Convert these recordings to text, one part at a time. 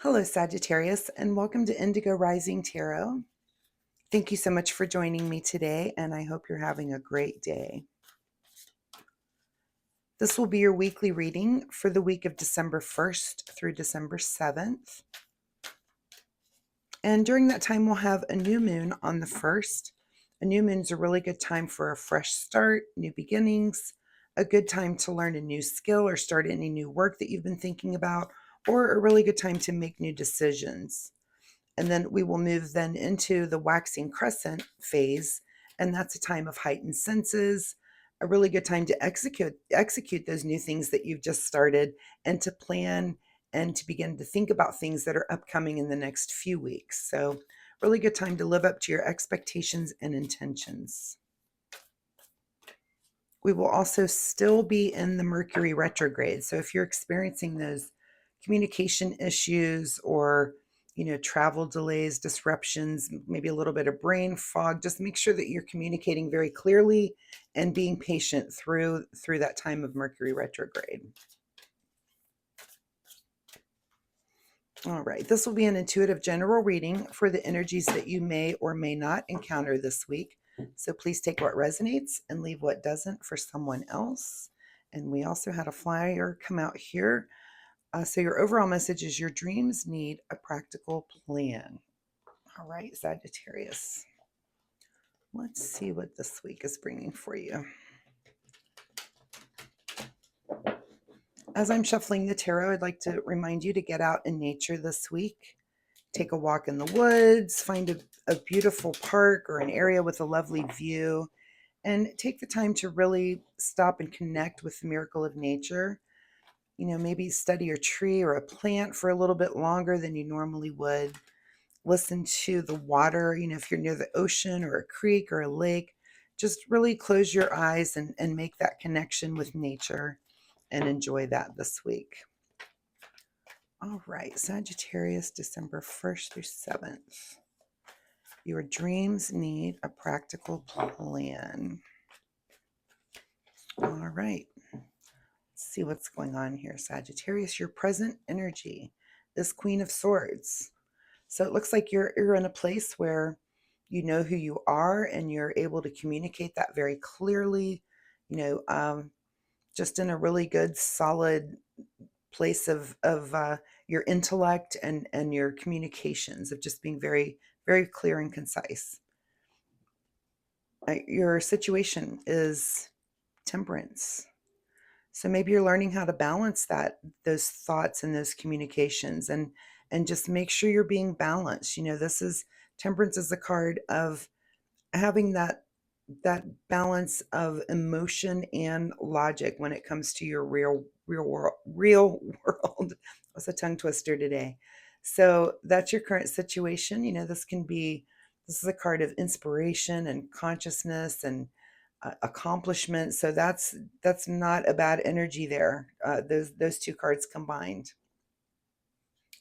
Hello, Sagittarius, and welcome to Indigo Rising Tarot. Thank you so much for joining me today, and I hope you're having a great day. This will be your weekly reading for the week of December 1st through December 7th. And during that time, we'll have a new moon on the 1st. A new moon is a really good time for a fresh start, new beginnings, a good time to learn a new skill or start any new work that you've been thinking about, or a really good time to make new decisions. And then we will move then into the waxing crescent phase. And that's a time of heightened senses, a really good time to execute those new things that you've just started and to plan and to begin to think about things that are upcoming in the next few weeks. So really good time to live up to your expectations and intentions. We will also still be in the Mercury retrograde. So if you're experiencing those communication issues or travel delays, disruptions, maybe a little bit of brain fog, just make sure that you're communicating very clearly and being patient through that time of Mercury retrograde. All right, this will be an intuitive general reading for the energies that you may or may not encounter this week. So please take what resonates and leave what doesn't for someone else. And we also had a flyer come out here. So your overall message is your dreams need a practical plan. All right, Sagittarius. Let's see what this week is bringing for you. As I'm shuffling the tarot, I'd like to remind you to get out in nature this week. Take a walk in the woods, find a beautiful park or an area with a lovely view, and take the time to really stop and connect with the miracle of nature. Maybe study a tree or a plant for a little bit longer than you normally would. Listen to the water, if you're near the ocean or a creek or a lake, just really close your eyes and make that connection with nature and enjoy that this week. All right, Sagittarius, December 1st through 7th. Your dreams need a practical plan. All right. Let's see what's going on here, Sagittarius. Your present energy is Queen of Swords. So it looks like you're in a place where you know who you are and you're able to communicate that very clearly, just in a really good, solid place of your intellect and your communications, of just being very, very clear and concise. Your situation is temperance. So maybe you're learning how to balance those thoughts and those communications, and just make sure you're being balanced. Temperance is a card of having that balance of emotion and logic when it comes to your real world. That's a tongue twister today. So that's your current situation. This is a card of inspiration and consciousness and accomplishment. So that's not a bad energy there. Those two cards combined.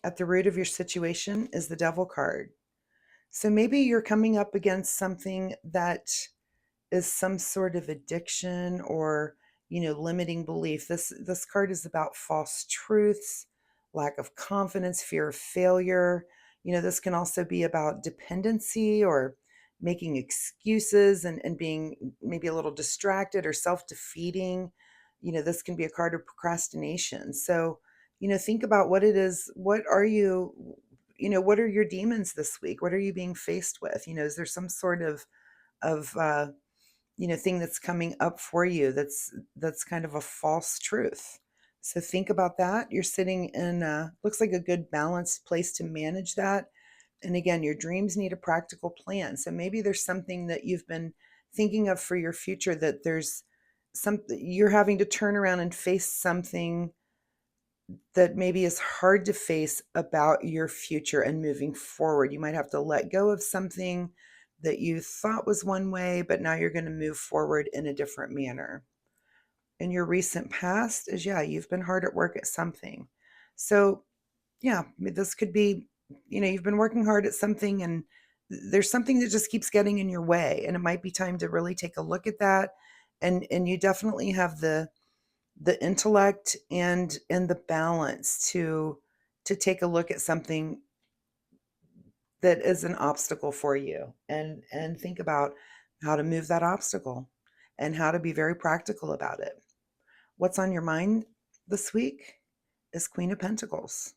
At the root of your situation is the Devil card. So maybe you're coming up against something that is some sort of addiction or limiting belief. This card is about false truths, lack of confidence, fear of failure. This can also be about dependency or making excuses and being maybe a little distracted or self-defeating. This can be a card of procrastination. So think about what it is. What are your demons this week? What are you being faced with? Is there some sort of thing that's coming up for you that's kind of a false truth? So think about that. You're sitting in looks like a good balanced place to manage that. And again, your dreams need a practical plan. So maybe there's something that you've been thinking of for your future, that there's something you're having to turn around and face something that maybe is hard to face about your future and moving forward. You might have to let go of something that you thought was one way, but now you're going to move forward in a different manner. In your recent past is, you've been hard at work at something. So this could be, you've been working hard at something and there's something that just keeps getting in your way. And it might be time to really take a look at that. And you definitely have the intellect and the balance to to take a look at something that is an obstacle for you, and think about how to move that obstacle and how to be very practical about it. What's on your mind this week is Queen of Pentacles.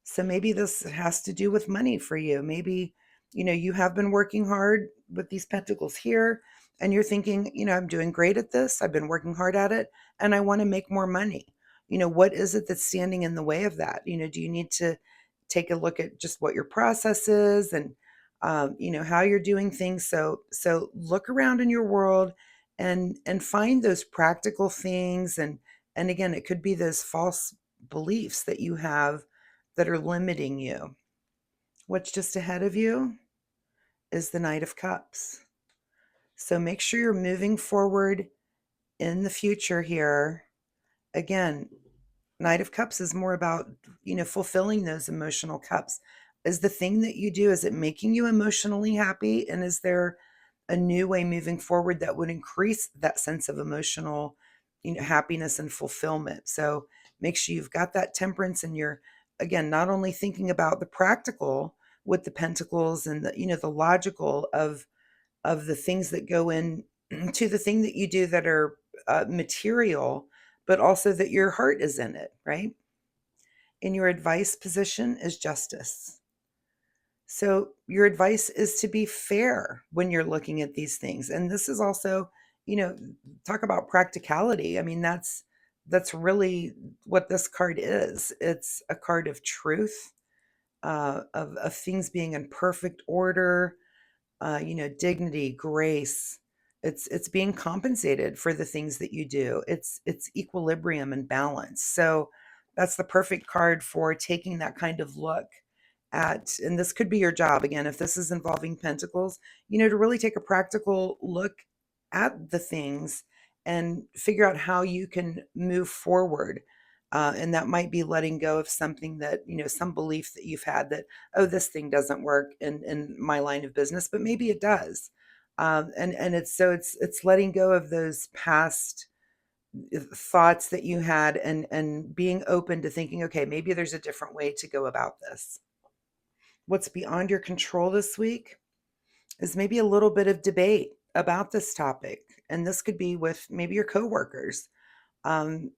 So maybe this has to do with money for you. Maybe, you have been working hard with these pentacles here, and you're thinking, I'm doing great at this. I've been working hard at it, and I want to make more money. What is it that's standing in the way of that? Do you need to take a look at just what your process is, and how you're doing things? So look around in your world and find those practical things, and again, it could be those false beliefs that you have that are limiting you. What's just ahead of you is the Knight of Cups. So make sure you're moving forward in the future here. Again, Knight of Cups is more about, fulfilling those emotional cups. Is the thing that you do, is it making you emotionally happy? And is there a new way moving forward that would increase that sense of emotional, happiness and fulfillment? So make sure you've got that temperance, and you're, again, not only thinking about the practical with the pentacles and the logical of the things that go in to the thing that you do that are material, but also that your heart is in it, right? In your advice position is Justice. So your advice is to be fair when you're looking at these things. And this is also, you know, talk about practicality. I mean, that's really what this card is. It's a card of truth, of things being in perfect order, dignity, grace. It's being compensated for the things that you do. It's equilibrium and balance. So that's the perfect card for taking that kind of look at, and this could be your job again, if this is involving pentacles, to really take a practical look at the things and figure out how you can move forward. And that might be letting go of something that, some belief that you've had that, oh, this thing doesn't work in my line of business, but maybe it does. And it's letting go of those past thoughts that you had, and being open to thinking, okay, maybe there's a different way to go about this. What's beyond your control this week is maybe a little bit of debate about this topic. And this could be with maybe your coworkers. Um,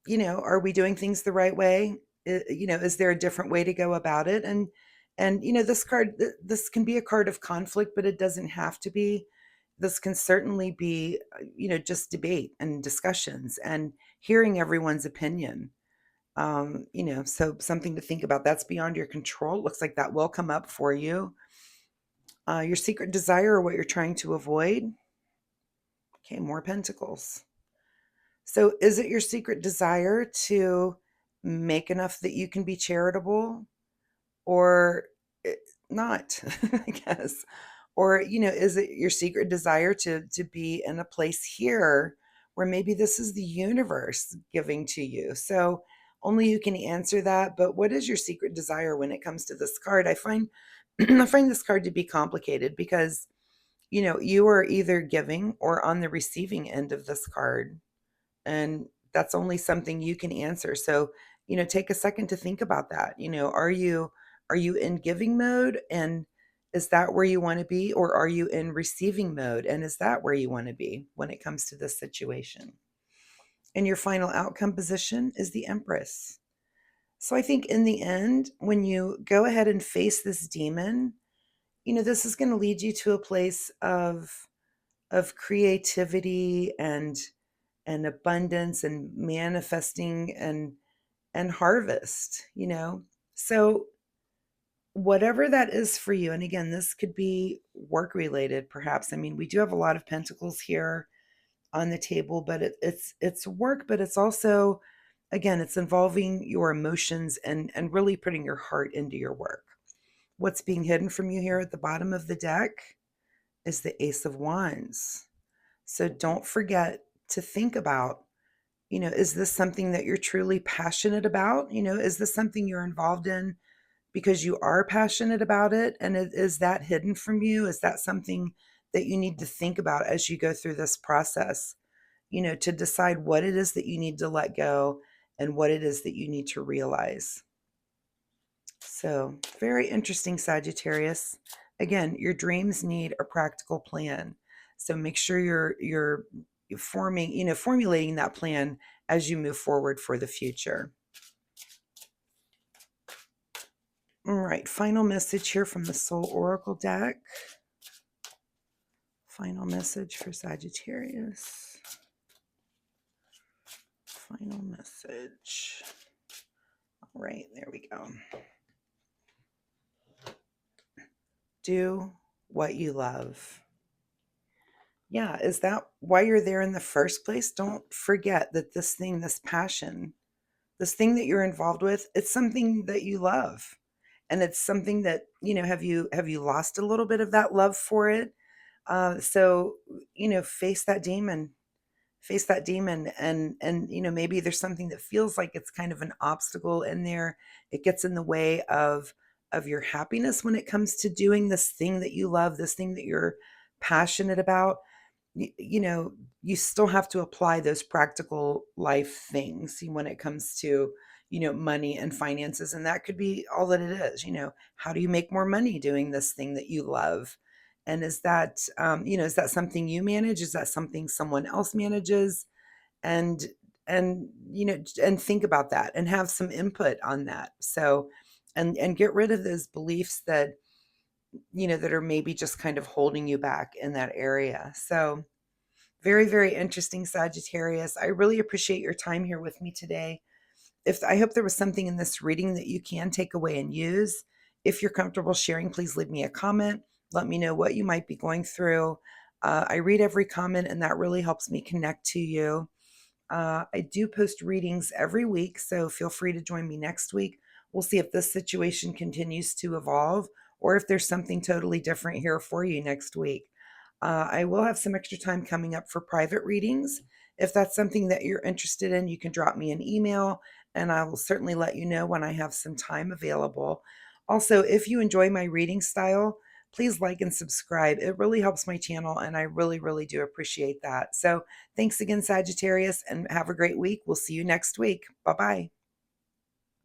are we doing things the right way? Is there a different way to go about it? And this card, this can be a card of conflict, but it doesn't have to be. This can certainly be, just debate and discussions and hearing everyone's opinion. So something to think about. That's beyond your control. Looks like that will come up for you. Your secret desire, or what you're trying to avoid. Okay, more pentacles. So is it your secret desire to make enough that you can be charitable, or not, I guess? Or, is it your secret desire to be in a place here where maybe this is the universe giving to you? So only you can answer that. But what is your secret desire when it comes to this card? I find I find this card to be complicated because, you are either giving or on the receiving end of this card. And that's only something you can answer. So, take a second to think about that. Are you in giving mode, and is that where you want to be, or are you in receiving mode, and is that where you want to be when it comes to this situation? And your final outcome position is the Empress. So I think in the end, when you go ahead and face this demon, this is going to lead you to a place of creativity and abundance and manifesting and harvest. So whatever that is for you, and again, this could be work related perhaps. I mean, we do have a lot of pentacles here on the table, but it's work, but it's also, again, it's involving your emotions and really putting your heart into your work. What's being hidden from you here at the bottom of the deck is the Ace of Wands. So don't forget to think about, is this something that you're truly passionate about? Is this something you're involved in because you are passionate about it? And is that hidden from you? Is that something that you need to think about as you go through this process, to decide what it is that you need to let go and what it is that you need to realize? So, very interesting, Sagittarius. Again, your dreams need a practical plan. So make sure you're forming, formulating that plan as you move forward for the future. All right, final message here from the Soul Oracle deck. Final message for Sagittarius. Final message. All right, there we go. Do what you love. Yeah, is that why you're there in the first place? Don't forget that this thing, this passion, this thing that you're involved with, it's something that you love. And it's something that, have you lost a little bit of that love for it? So, face that demon. Face that demon, and maybe there's something that feels like it's kind of an obstacle in there. It gets in the way of your happiness when it comes to doing this thing that you love, this thing that you're passionate about. You still have to apply those practical life things when it comes to, money and finances. And that could be all that it is. How do you make more money doing this thing that you love? And is that something you manage? Is that something someone else manages? And, and think about that and have some input on that. So, and get rid of those beliefs that are maybe just kind of holding you back in that area. So, very, very interesting, Sagittarius. I really appreciate your time here with me today. I hope there was something in this reading that you can take away and use. If you're comfortable sharing, please leave me a comment. Let me know what you might be going through. I read every comment, and that really helps me connect to you. I do post readings every week, so feel free to join me next week. We'll see if this situation continues to evolve or if there's something totally different here for you next week. I will have some extra time coming up for private readings. If that's something that you're interested in, you can drop me an email and I will certainly let you know when I have some time available. Also, if you enjoy my reading style, please like and subscribe. It really helps my channel and I really, really do appreciate that. So thanks again, Sagittarius, and have a great week. We'll see you next week. Bye-bye.